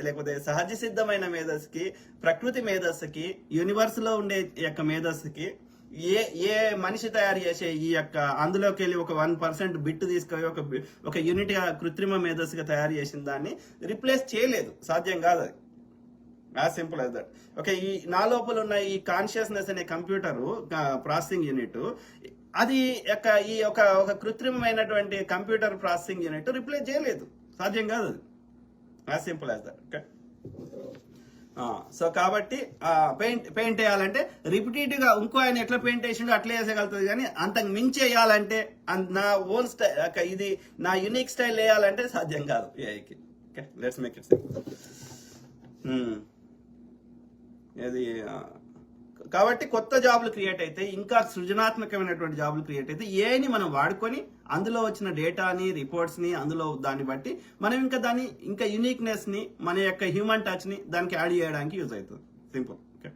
లేకపోతే సహజ సిద్ధమైన మేధస్సుకి, ప్రకృతి మేధస్సుకి, యూనివర్స్ లో ఉండే యొక్క మేధస్సుకి ఏ ఏ మనిషి తయారు చేసే ఈ యొక్క అందులోకి వెళ్ళి ఒక 1% బిట్ తీసుకొని ఒక యూనిట్ గా కృత్రిమ మేధస్సుగా తయారు చేసిన దాన్ని రిప్లేస్ చేయలేదు, సాధ్యం కాదు అది. As simple as that. Okay, ఈ నా లోపల ఉన్న ఈ కాన్షియస్నెస్ అనే కంప్యూటర్ ప్రాసెసింగ్ యూనిట్ అది ఈ ఒక కృత్రిమమైనటువంటి కంప్యూటర్ ప్రాసెసింగ్ యూనిట్ రిప్లేస్ చేయలేదు, సాధ్యం కాదు అది. As simple as that. Okay, so కాబట్టి పెయింట్ వేయాలంటే రిపిటేటివ్ గా ఇంకో ఆయన ఎట్లా పెయింట్ వేసిండో అట్లా వేసేయగలుగుతుంది, కానీ అంతకు మించి వేయాలంటే నా ఓన్ స్టైల్, ఇది నా యూనిక్ స్టైల్ వేయాలంటే సాధ్యం కాదు ఏఐకి. Okay, let's make it simple. ఇది కాబట్టి కొత్త జాబ్లు క్రియేట్ అయితే, ఇంకా సృజనాత్మకమైనటువంటి జాబ్లు క్రియేట్ అయితే ఏఐని మనం వాడుకొని అందులో వచ్చిన డేటాని, రిపోర్ట్స్ ని, అందులో దాన్ని బట్టి మనం ఇంకా యూనిక్నెస్ ని, మన యొక్క హ్యూమన్ టచ్ ని దానికి యాడ్ చేయడానికి యూజ్ అవుతుంది. సింపుల్. ఓకే.